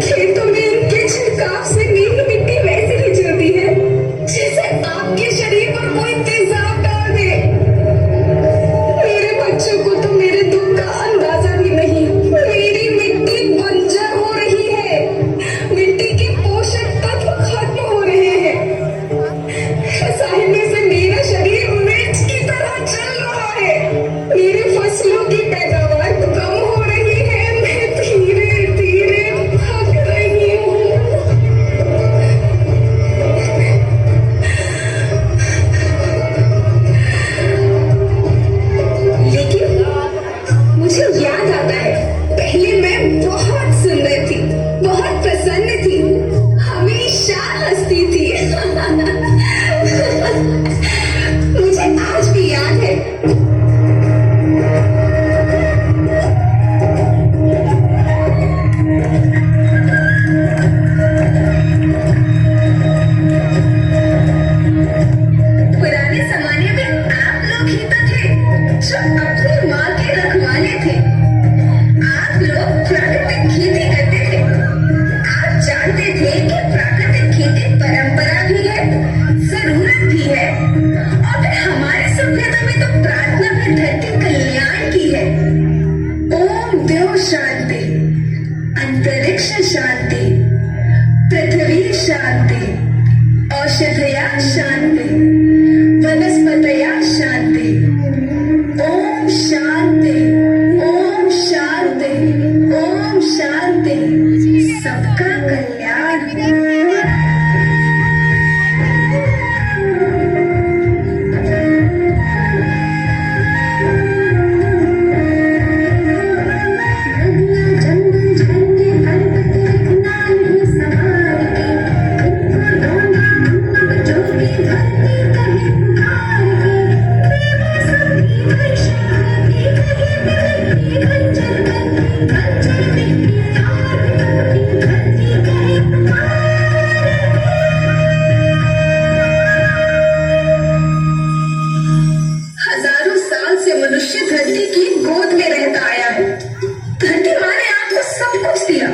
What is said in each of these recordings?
खेतों में इनके छिड़काव से मेरी मिट्टी वैसे ही जलती है जैसे आपके शरीर पर कोई तेजाब डाल दे। मेरे बच्चों को तो मेरे दुख का अंदाजा भी नहीं। मेरी मिट्टी बंजर हो रही है, मिट्टी के पोषक तत्व खत्म हो रहे हैं। रसायनों से मेरा शरीर मिर्च की तरह जल रहा है। मेरी फसलों की पैदावार कम हो रही है। मैं धीरे धीरे थक रही हूँ। लेकिन मुझे याद आता है, पहले मैं बहुत सुंदर थी, बहुत प्रसन्न थी, हमेशा हंसती थी। मुझे आज भी याद है। पुराने जमाने में आप लोग ही तो थे जो अपनी माँ के रखवाले थे। आप लोग प्राकृतिक खेती करते थे। आप जानते थे कि प्राकृतिक खेती परंपरा भी है, जरूरत भी है, और फिर हमारी सभ्यता में तो प्रार्थना भी धरती कल्याण की है। ओम देव शांति, अंतरिक्ष शांति, पृथ्वी शांति, औषधया शांति, वनस्पतया शांति। ओम शांति, ओम शांति, ओम शांति। सबका कल्याण हो। हजारों साल से मनुष्य धरती की गोद में रहता आया है। धरती माँ ने आपको सब कुछ दिया,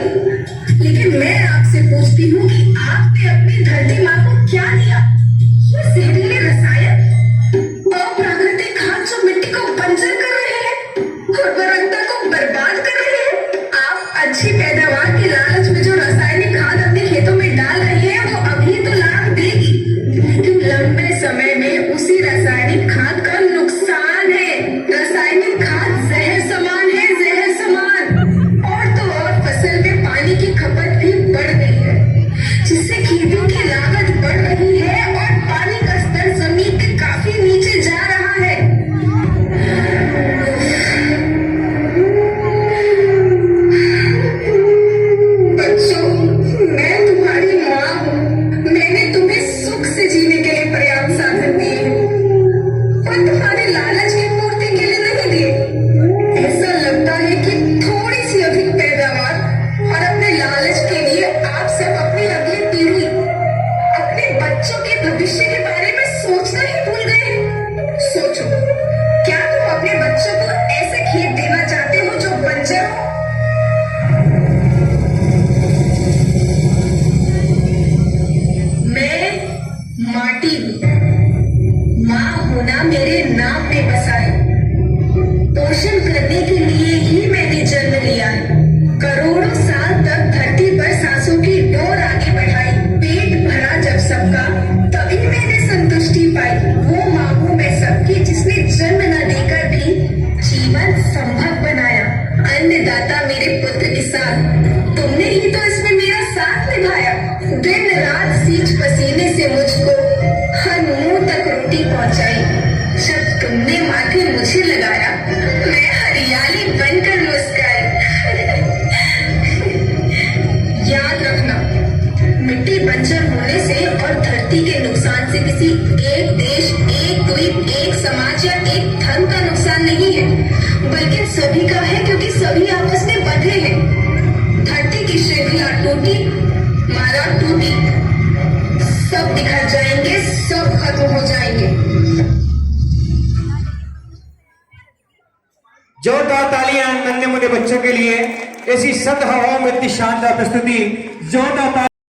लेकिन मैं आपसे पूछती हूँ कि आपने अपनी धरती माँ को क्या दिया? ये जहरीले रसायन, अप्राकृतिक खाद जो मिट्टी को बंजर कर रहे हैं, उर्वरकता को बर्बाद कर रहे हैं। आप अच्छी पैदावार के लालच में जो रासायनिक खाद अपने खेतों में डाल रहे हैं, वो अभी तो लाभ देगी, लेकिन लंबे समय में उसी रासायनिक खाद का नुकसान है। रासायनिक खाद जहर समान है, जहर समान। और तो और फसल में पानी की खपत भी बढ़ गई है, जिससे खेती की लागत बढ़ रही है और पानी का स्तर जमीन के काफी नीचे जा रहा है। बच्चों, मैं तुम्हारी माँ हूँ। मैंने तुम्हें सुख से जीने के लिए पर्याप्त साधन दिए हैं, पर तुम्हारे लालच की पूर्ति के लिए नहीं दिए। ऐसा लगता है कि थोड़ी सी अधिक पैदावार और अपने लालच के लिए आप सब अपनी अगली पीढ़ी, अपने बच्चों के भविष्य के बारे में सोचना ही भूल गए हैं। सोचो, क्या तुम अपने बच्चों को ऐसे खेत देना चाहते हो जो बंजर हो? मैं माटी हूँ। माँ होना मेरे नाम में बसा है। पोषण करने के लिए ही मैंने जन्म लिया है। करोड़ों साल तक धरती पर सांसों की डोर आगे बढ़ाई। पेट भरा जब सबका, तभी मैंने संतुष्टि पाई। वो माँ हूँ मैं सबकी, जिसने जन्म न देकर भी जीवन संभव बनाया। अन्नदाता मेरे पुत्र किसान, तुमने ही तो इसमें मेरा साथ निभाया। दिन रात सींच पसीने से मुझको हर मुंह तक रोटी पहुंचाई। जब तुमने माथे मुझे लगाया, मैं हरियाली बनकर मुस्कुराई। याद रखना, मिट्टी बंजर होने से और धरती के नुकसान से किसी एक देश, एक द्वीप, एक समाज या एक धर्म का नुकसान नहीं है, बल्कि सभी का है, क्योंकि सभी आपस में बंधे हैं। धरती की श्रृंखला टूटी, माला टूटी, सब बिखर जाएंगे, सब खत्म हो जाएंगे। जोरदार तालियां नन्हे मुन्ने बच्चों के लिए। ऐसी सद हवाओं में इतनी शानदार प्रस्तुति जोरदार